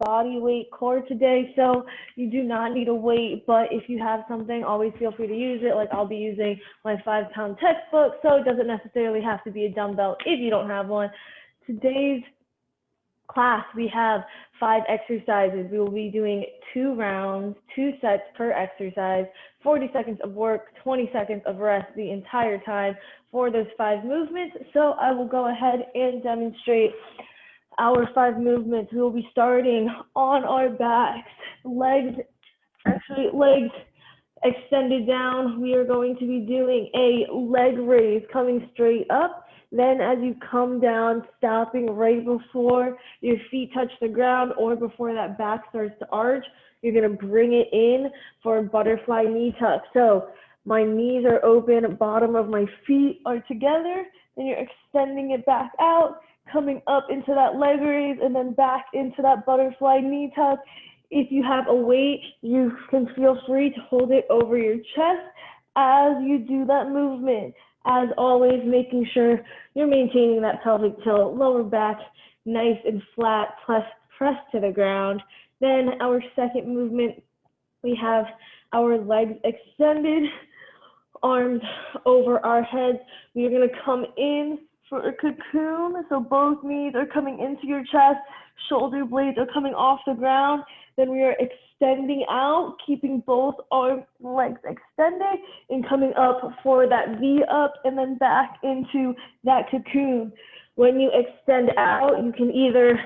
body weight core today, so you do not need a weight, but if you have something, always feel free to use it. Like I'll be using my 5-pound textbook, so it doesn't necessarily have to be a dumbbell if you don't have one. Today's class, we have 5 exercises. We will be doing 2 rounds, 2 sets per exercise, 40 seconds of work, 20 seconds of rest the entire time for those 5 movements. So I will go ahead and demonstrate our 5 movements. We will be starting on our backs, legs extended down. We are going to be doing a leg raise coming straight up. Then as you come down, stopping right before your feet touch the ground or before that back starts to arch, you're going to bring it in for a butterfly knee tuck. So my knees are open, bottom of my feet are together, then you're extending it back out, coming up into that leg raise, and then back into that butterfly knee tuck. If you have a weight, you can feel free to hold it over your chest as you do that movement. As always, making sure you're maintaining that pelvic tilt, lower back nice and flat, press to the ground. Then our second movement, we have our legs extended, arms over our heads. We are going to come in for a cocoon. So both knees are coming into your chest, shoulder blades are coming off the ground. Then we are extending out, keeping both our legs extended and coming up for that V up and then back into that cocoon. When you extend out, you can either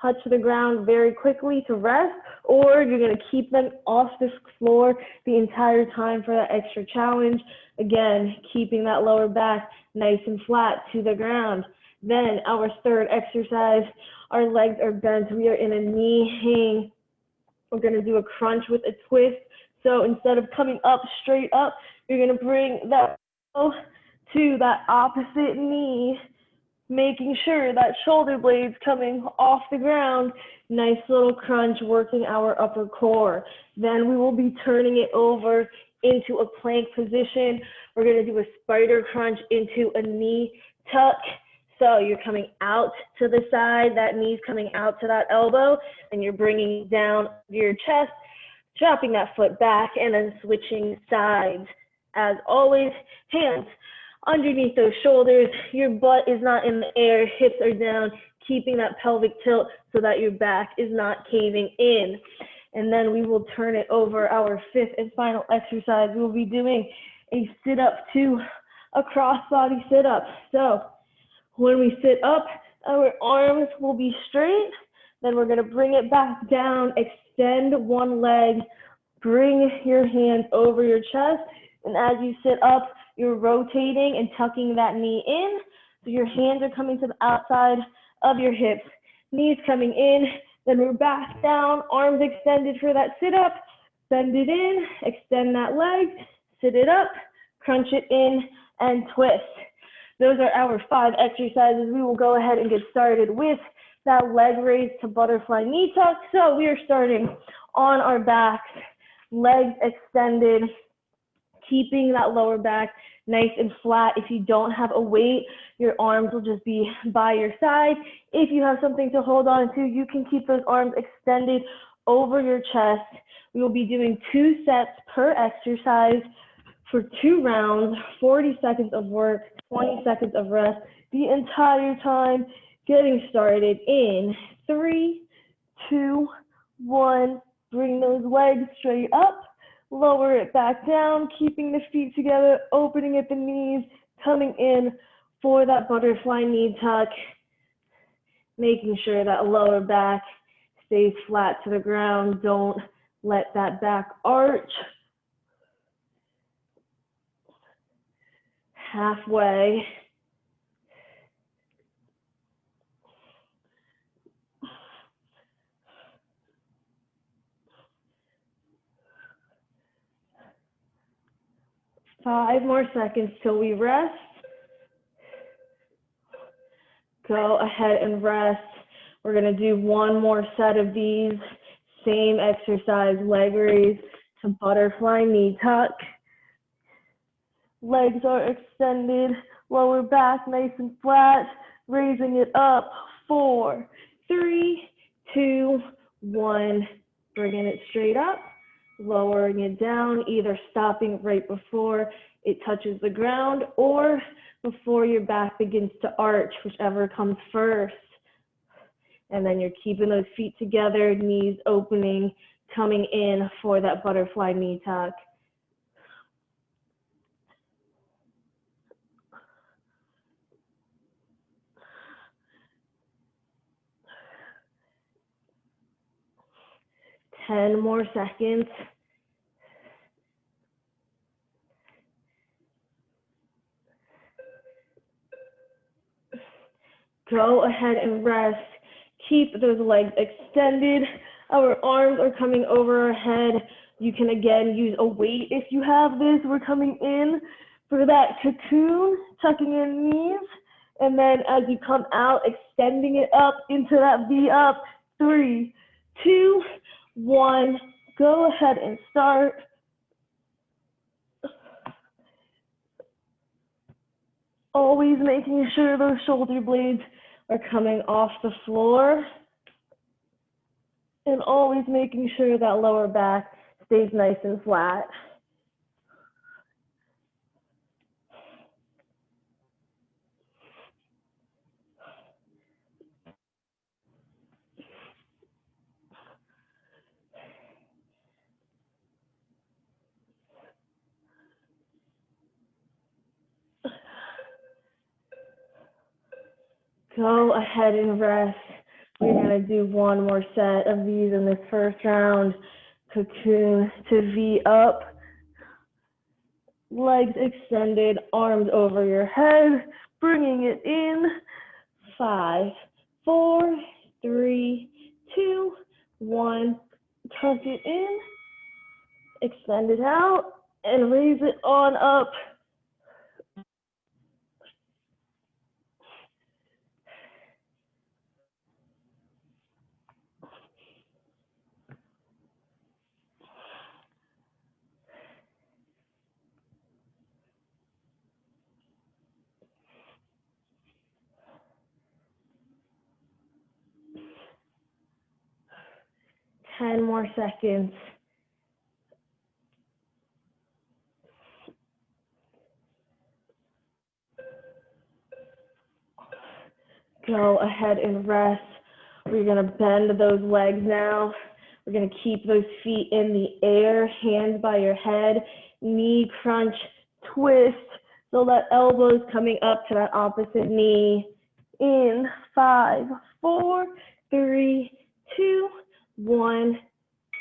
touch the ground very quickly to rest, or you're going to keep them off the floor the entire time for that extra challenge. Again, keeping that lower back nice and flat to the ground. Then our third exercise, our legs are bent. We are in a knee hang. We're going to do a crunch with a twist. So instead of coming up straight up, you're going to bring that to that opposite knee, making sure that shoulder blade's coming off the ground. Nice little crunch, working our upper core. Then we will be turning it over into a plank position. We're going to do a spider crunch into a knee tuck. So you're coming out to the side, that knee's coming out to that elbow, and you're bringing down your chest, dropping that foot back, and then switching sides. As always, hands underneath those shoulders. Your butt is not in the air, hips are down, keeping that pelvic tilt so that your back is not caving in. And then we will turn it over. Our 5th and final exercise, we will be doing a sit-up to a crossbody sit-up. So when we sit up, our arms will be straight. Then we're going to bring it back down, extend one leg, bring your hands over your chest. And as you sit up, you're rotating and tucking that knee in. So your hands are coming to the outside of your hips, knees coming in. Then we're back down, arms extended for that sit up. Bend it in, extend that leg, sit it up, crunch it in, and twist. Those are our 5 exercises. We will go ahead and get started with that leg raise to butterfly knee tuck. So we are starting on our backs, legs extended, keeping that lower back nice and flat. If you don't have a weight, your arms will just be by your side. If you have something to hold on to, you can keep those arms extended over your chest. We will be doing 2 sets per exercise for 2 rounds, 40 seconds of work, 20 seconds of rest the entire time. Getting started in 3, 2, 1. Bring those legs straight up, lower it back down, keeping the feet together, opening at the knees, coming in for that butterfly knee tuck, making sure that lower back stays flat to the ground. Don't let that back arch. Halfway. Five more seconds till we rest. Go ahead and rest. We're going to do one more set of these. Same exercise, leg raise to butterfly knee tuck. Legs are extended, lower back nice and flat, raising it up. 4, 3, 2, 1, bringing it straight up, lowering it down, either stopping right before it touches the ground or before your back begins to arch, whichever comes first. And then you're keeping those feet together, knees opening, coming in for that butterfly knee tuck. Ten more seconds. Go ahead and rest. Keep those legs extended. Our arms are coming over our head. You can again use a weight if you have this. We're coming in for that cocoon, tucking in knees. And then as you come out, extending it up into that V up. 3, 2, 1. Go ahead and start. Always making sure those shoulder blades are coming off the floor. And always making sure that lower back stays nice and flat. Go ahead and rest. We're going to do one more set of these in this first round. Cocoon to V up. Legs extended, arms over your head, bringing it in. 5, 4, 3, 2, 1. Tuck it in, extend it out, and raise it on up. Ten more seconds. Go ahead and rest. We're going to bend those legs now. We're going to keep those feet in the air, hands by your head, knee crunch, twist, so that elbow's coming up to that opposite knee. In 5, 4, 3, 2, 1.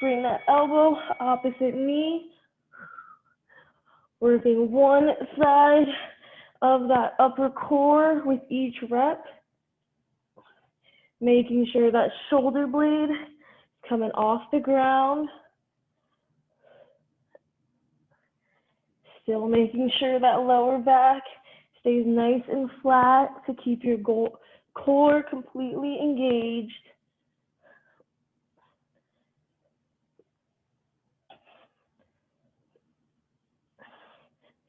Bring that elbow, opposite knee. Working one side of that upper core with each rep. Making sure that shoulder blade is coming off the ground. Still making sure that lower back stays nice and flat to keep your core completely engaged.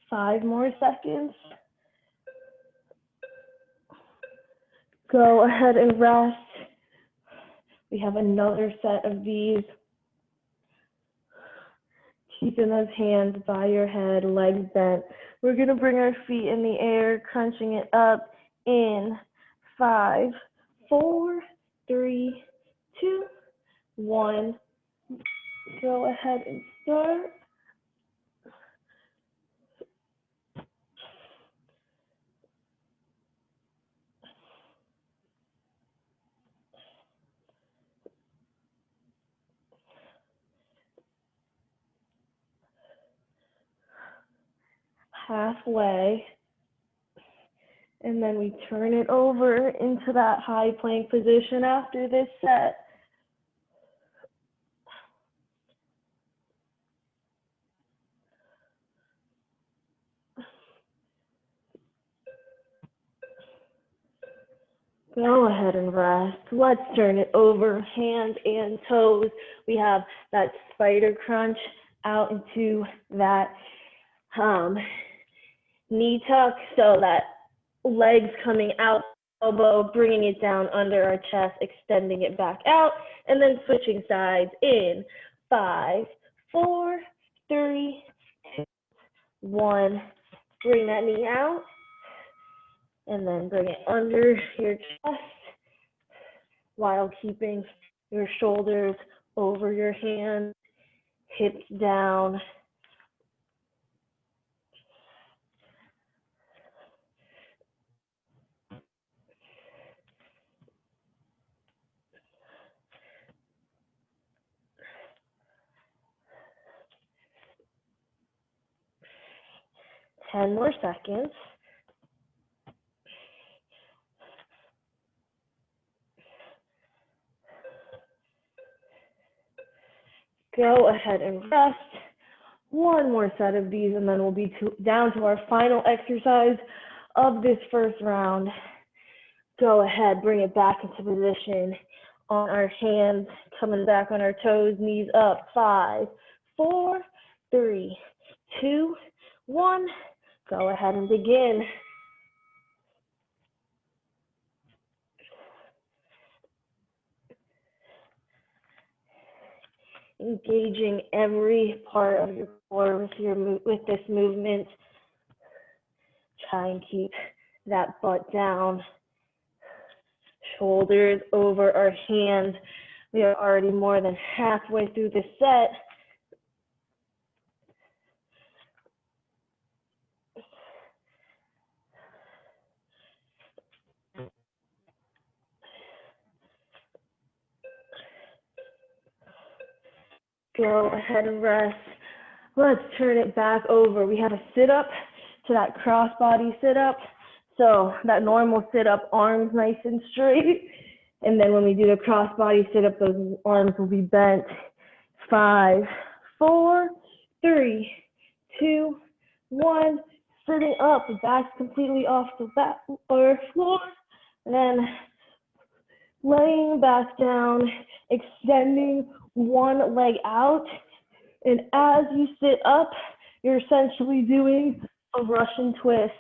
Five more seconds. Go ahead and rest. We have another set of these. Keeping those hands by your head, legs bent. We're going to bring our feet in the air, crunching it up in 5, 4, 3, 2, 1. Go ahead and start. Halfway, and then we turn it over into that high plank position after this set. Go ahead and rest. Let's turn it over, hands and toes. We have that spider crunch out into that knee tuck, so that legs coming out elbow, bringing it down under our chest, extending it back out, and then switching sides in 5, 4, 3, 2, 1. Bring that knee out, and then bring it under your chest while keeping your shoulders over your hands, hips down. Ten more seconds. Go ahead and rest. One more set of these, and then we'll be down to our final exercise of this first round. Go ahead, bring it back into position on our hands, coming back on our toes, knees up. 5, 4, 3, 2, 1. Go ahead and begin. Engaging every part of your core with this movement. Try and keep that butt down. Shoulders over our hands. We are already more than halfway through the set. Go ahead and rest. Let's turn it back over. We have a sit-up to that crossbody sit-up. So that normal sit-up, arms nice and straight. And then when we do the crossbody sit-up, those arms will be bent. 5, 4, 3, 2, 1. Sitting up, the back's completely off the back or floor. And then laying back down, extending one leg out. And as you sit up, you're essentially doing a Russian twist.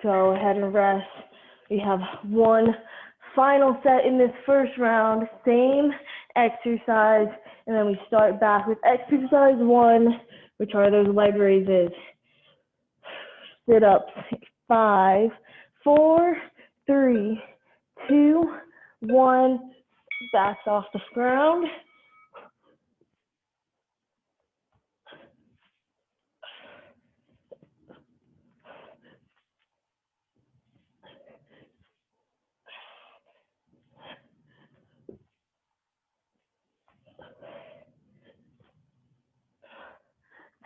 Go ahead and rest. We have one final set in this first round, same exercise, and then we start back with exercise 1, which are those leg raises. Sit ups. 5, 4, 3, 2, 1. Back off the ground.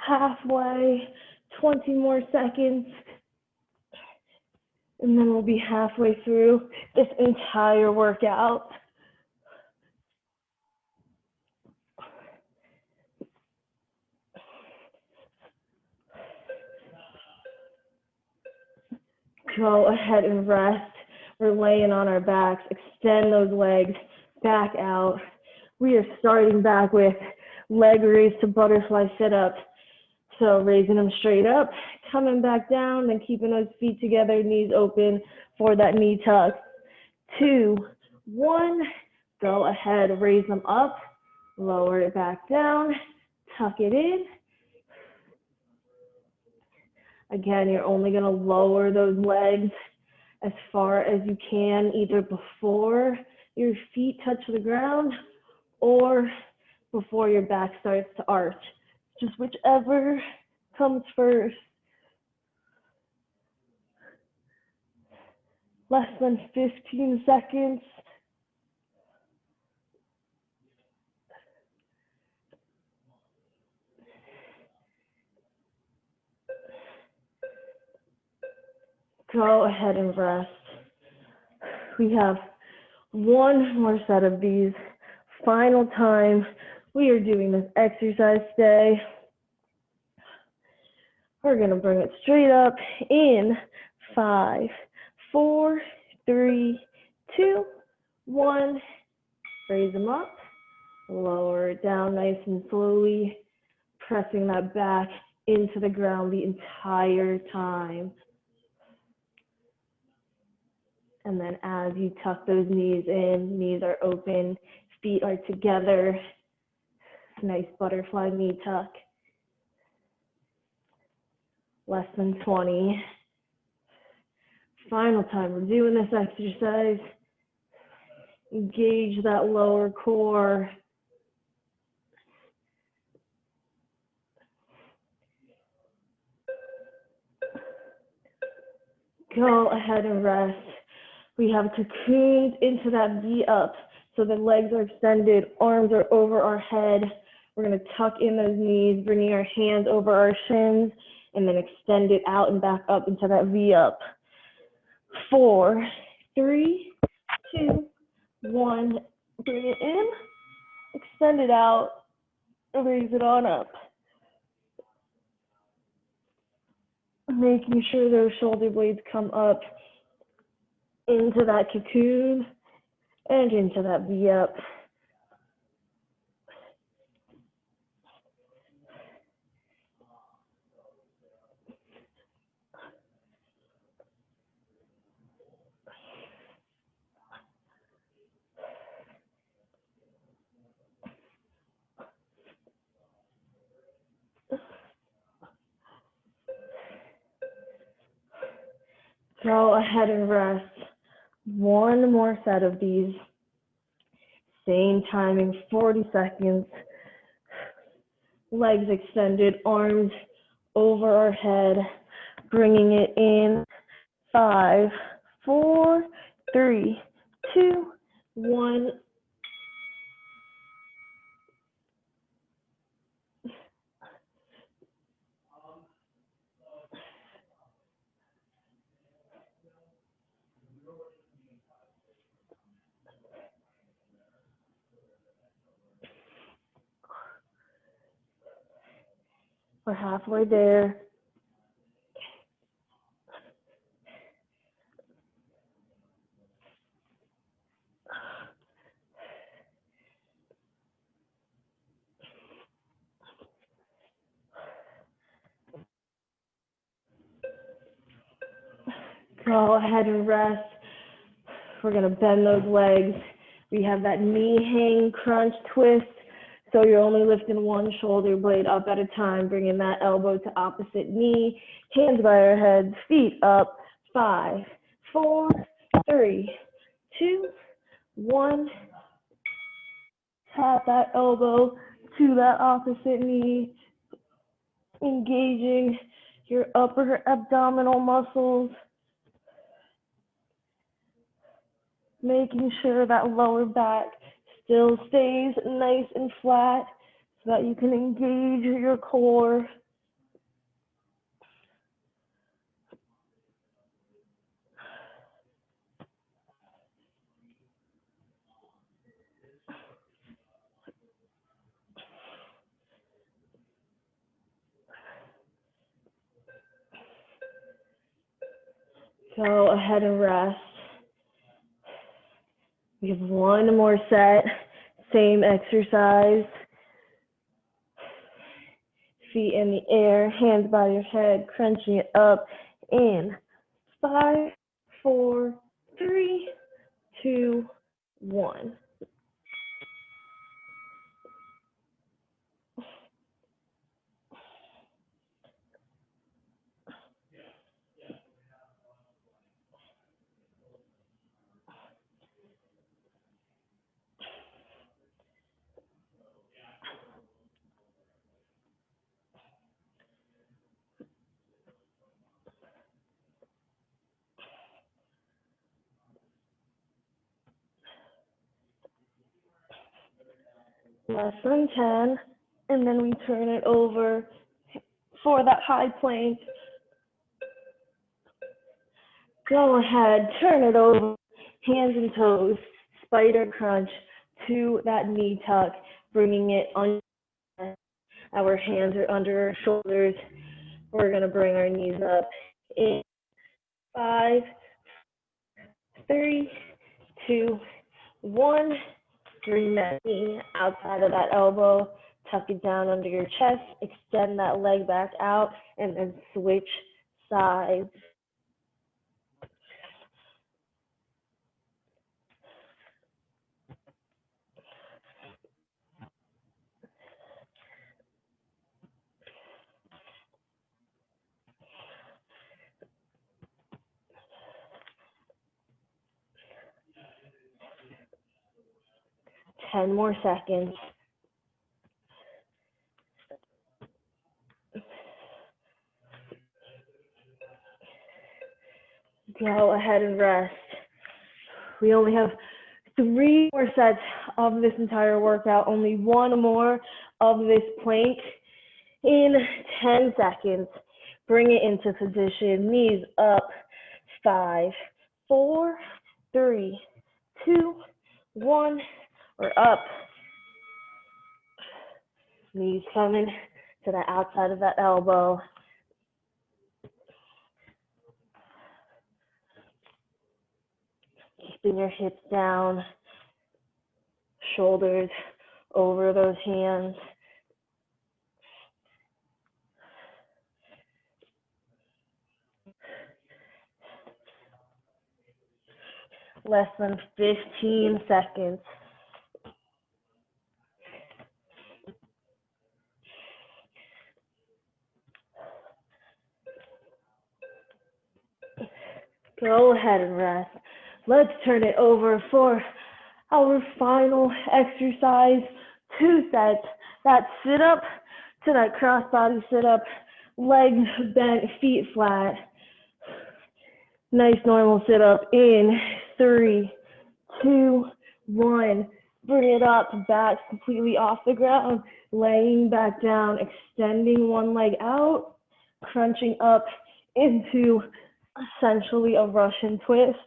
Halfway, 20 more seconds, and then we'll be halfway through this entire workout. Go ahead and rest. We're laying on our backs. Extend those legs back out. We are starting back with leg raise to butterfly sit-up. So raising them straight up, coming back down, then keeping those feet together, knees open for that knee tuck. 2, 1, go ahead, raise them up, lower it back down, tuck it in. Again, you're only going to lower those legs as far as you can, either before your feet touch the ground or before your back starts to arch. Just whichever comes first. Less than 15 seconds. Go ahead and rest. We have one more set of these. Final time We are doing this exercise today. We're going to bring it straight up in 5, 4, 3, 2, 1. Raise them up, lower it down nice and slowly, pressing that back into the ground the entire time. And then as you tuck those knees in, knees are open, feet are together. Nice butterfly knee tuck. Less than 20. Final time we're doing this exercise. Engage that lower core. Go ahead and rest. We have cocooned into that V up. So the legs are extended, arms are over our head. We're going to tuck in those knees, bringing our hands over our shins, and then extend it out and back up into that V up. 4, 3, 2, 1. Bring it in, extend it out, raise it on up. Making sure those shoulder blades come up into that cocoon and into that V up. Go ahead and rest. One more set of these. Same timing, 40 seconds. Legs extended, arms over our head, bringing it in. 5, 4, 3, 2, 1. We're halfway there. Go ahead and rest. We're going to bend those legs. We have that knee hang crunch twist. So you're only lifting one shoulder blade up at a time, bringing that elbow to opposite knee, hands by our heads, feet up. 5, 4, 3, 2, 1. Tap that elbow to that opposite knee, engaging your upper abdominal muscles, making sure that lower back still stays nice and flat so that you can engage your core. Go ahead and rest. We have one more set, same exercise. Feet in the air, hands by your head, crunching it up in 5, 4, 3, 2, 1. Less than 10, and then we turn it over for that high plank. Go ahead, turn it over, hands and toes, spider crunch to that knee tuck. bringing it under. Our hands are under our shoulders. We're going to bring our knees up in 5, 3, 2, 1. Bring that knee outside of that elbow. Tuck it down under your chest. Extend that leg back out, and then switch sides. Ten more seconds. Go ahead and rest. We only have 3 more sets of this entire workout, only 1 more of this plank in 10 seconds. Bring it into position, knees up, 5, 4, 3, 2, 1, we're up. Knees coming to the outside of that elbow. Keeping your hips down, shoulders over those hands. Less than 15 seconds. Go ahead and rest. Let's turn it over for our final exercise. 2 sets. That sit up to that crossbody sit up. Legs bent, feet flat. Nice normal sit up in 3, 2, 1. Bring it up, back completely off the ground. Laying back down, extending one leg out, crunching up into essentially a Russian twist.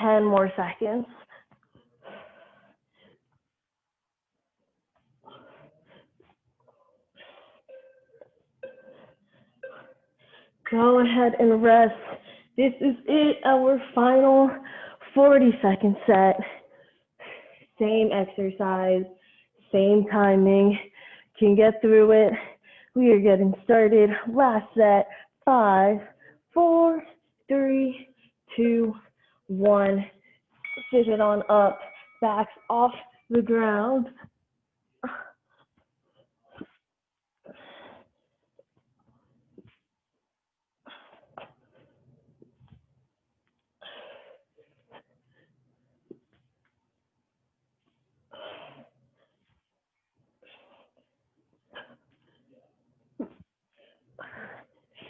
Ten more seconds. Go ahead and rest. This is it, our final 40-second set. Same exercise, same timing. Can get through it. We are getting started. Last set. 5, 4, 3, 2, 1. Sit it on up. Backs off the ground.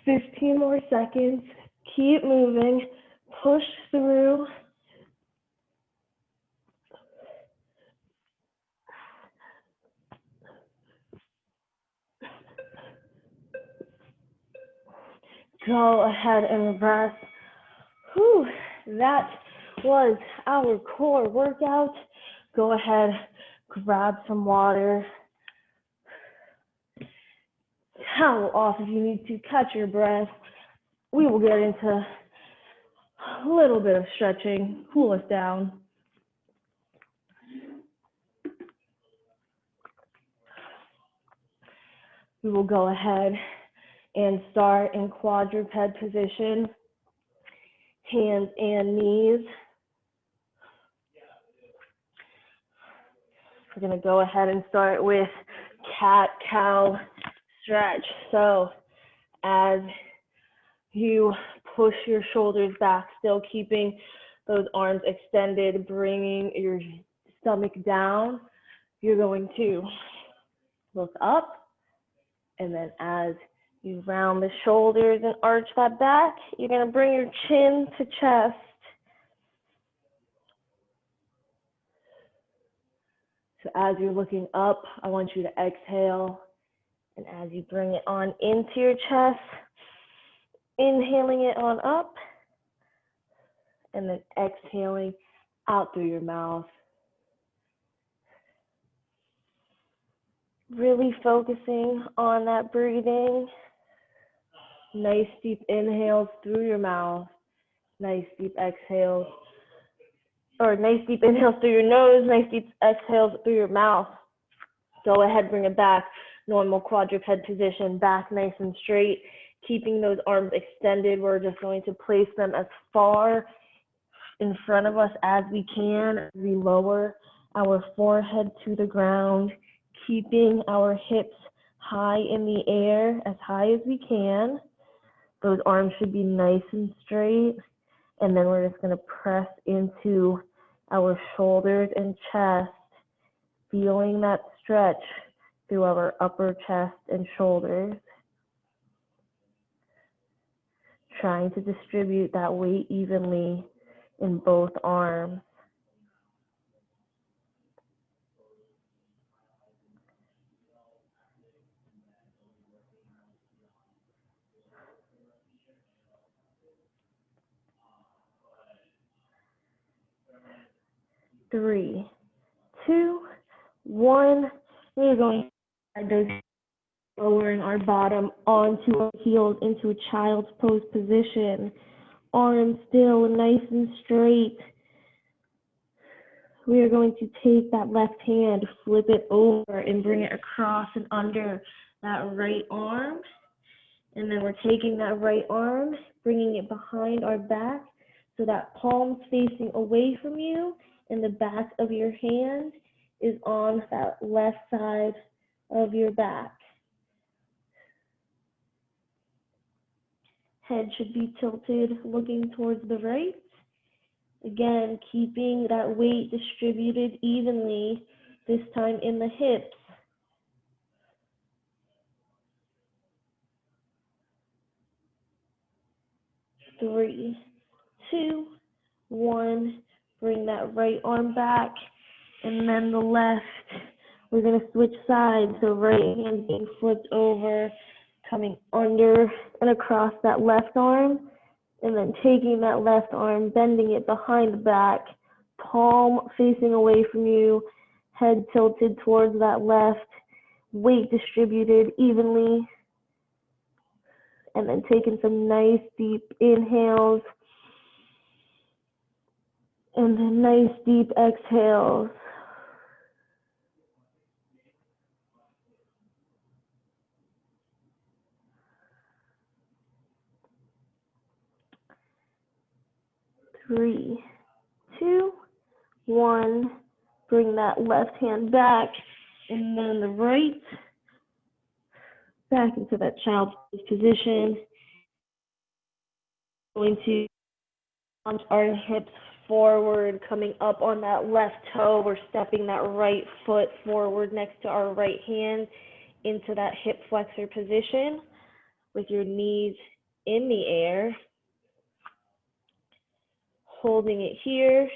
Fifteen more seconds. Keep moving. Push through. Go ahead and rest. Whew, that was our core workout. Go ahead, grab some water. Towel off if you need to catch your breath. We will get into a little bit of stretching, cool us down. We will go ahead and start in quadruped position, hands and knees. We're going to go ahead and start with cat-cow stretch. So as you push your shoulders back, still keeping those arms extended, bringing your stomach down, you're going to look up. And then as you round the shoulders and arch that back, you're going to bring your chin to chest. So as you're looking up, I want you to exhale. And as you bring it on into your chest, inhaling it on up, and then exhaling out through your mouth. Really focusing on that breathing. Nice deep inhales through your mouth. Nice deep exhales. Or nice deep inhales through your nose. Nice deep exhales through your mouth. Go ahead, bring it back. Normal quadruped position, back nice and straight. Keeping those arms extended. We're just going to place them as far in front of us as we can as we lower our forehead to the ground, keeping our hips high in the air, as high as we can. Those arms should be nice and straight. And then we're just going to press into our shoulders and chest, feeling that stretch through our upper chest and shoulders. Trying to distribute that weight evenly in both arms. Three, two, one. We're going to those lowering our bottom onto our heels into a child's pose position. Arms still nice and straight. We are going to take that left hand, flip it over, and bring it across and under that right arm. And then we're taking that right arm, bringing it behind our back so that palm's facing away from you and the back of your hand is on that left side of your back. Head should be tilted, looking towards the right. Again, keeping that weight distributed evenly, this time in the hips. 3, 2, 1. Bring that right arm back, and then the left. We're going to switch sides, so right hand being flipped over, coming under and across that left arm, and then taking that left arm, bending it behind the back, palm facing away from you, head tilted towards that left, weight distributed evenly, and then taking some nice deep inhales, and then nice deep exhales. Three, 2, 1. Bring that left hand back, and then the right back into that child's position. Going to launch our hips forward, coming up on that left toe. We're stepping that right foot forward next to our right hand into that hip flexor position with your knees in the air. Holding it here.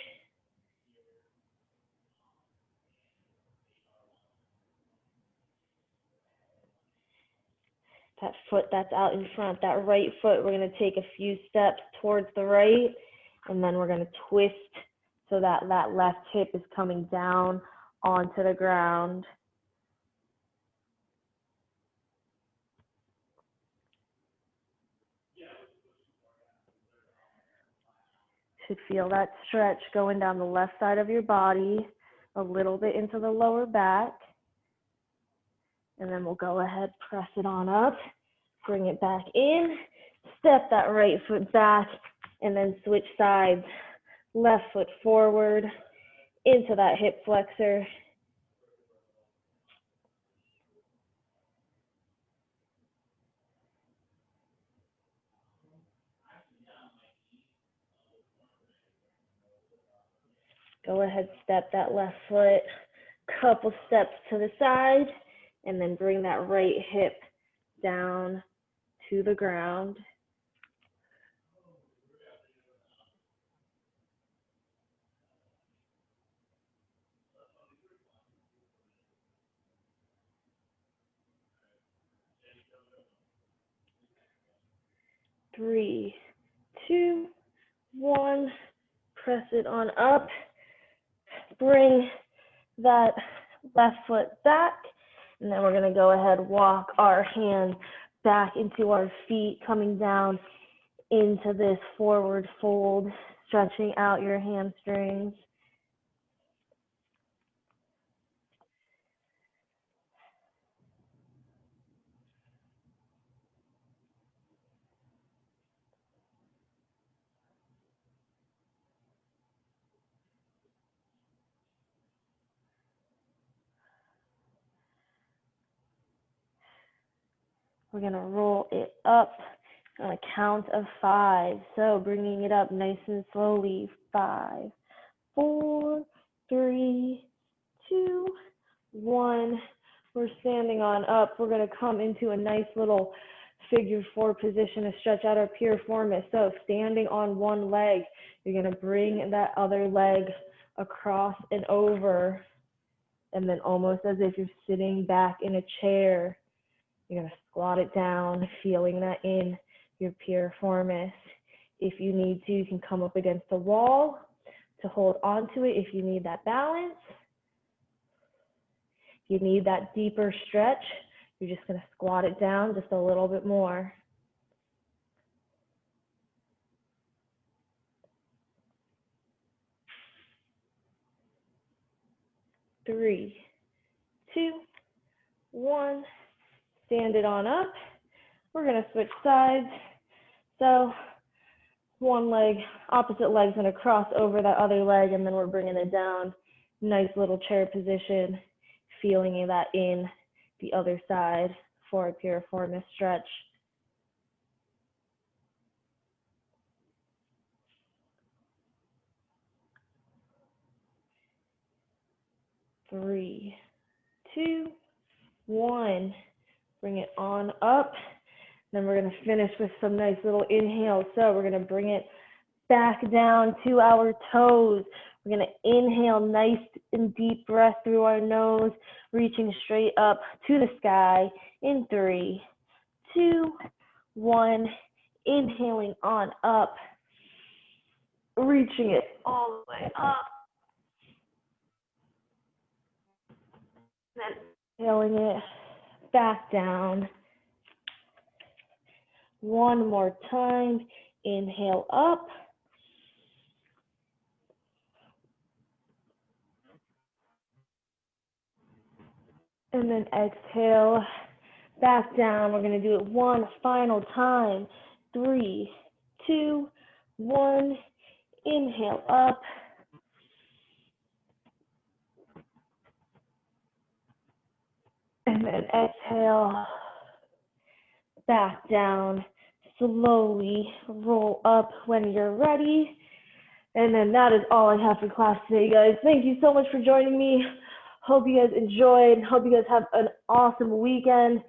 That foot that's out in front, that right foot, we're going to take a few steps towards the right, and then we're going to twist so that that left hip is coming down onto the ground. Should feel that stretch going down the left side of your body, a little bit into the lower back. And then we'll go ahead, press it on up, bring it back in, step that right foot back, and then switch sides. Left foot forward into that hip flexor. Go ahead, step that left foot, couple steps to the side, and then bring that right hip down to the ground. 3, 2, 1. Press it on up. Bring that left foot back. And then we're going to go ahead, walk our hands back into our feet, coming down into this forward fold, stretching out your hamstrings. We're going to roll it up on a count of 5. So bringing it up nice and slowly. 5, 4, 3, 2, 1. We're standing on up. We're going to come into a nice little figure 4 position to stretch out our piriformis. So standing on one leg, you're going to bring that other leg across and over, and then almost as if you're sitting back in a chair, you're going to squat it down, feeling that in your piriformis. If you need to, you can come up against the wall to hold onto it if you need that balance. If you need that deeper stretch, you're just going to squat it down just a little bit more. 3, 2, 1. Stand it on up. We're going to switch sides. So one leg, opposite leg's going to cross over that other leg, and then we're bringing it down. Nice little chair position, feeling that in the other side for a piriformis stretch. 3, 2, 1. Bring it on up. Then we're going to finish with some nice little inhales. So we're going to bring it back down to our toes. We're going to inhale nice and deep breath through our nose, reaching straight up to the sky in 3, 2, 1. Inhaling on up, reaching it all the way up. Then exhaling it back down. One more time. Inhale up. And then exhale back down. We're going to do it one final time. 3, 2, 1. Inhale up. And then exhale back down. Slowly roll up when you're ready. And then that is all I have for class today, guys. Thank you so much for joining me. Hope you guys enjoyed. Hope you guys have an awesome weekend.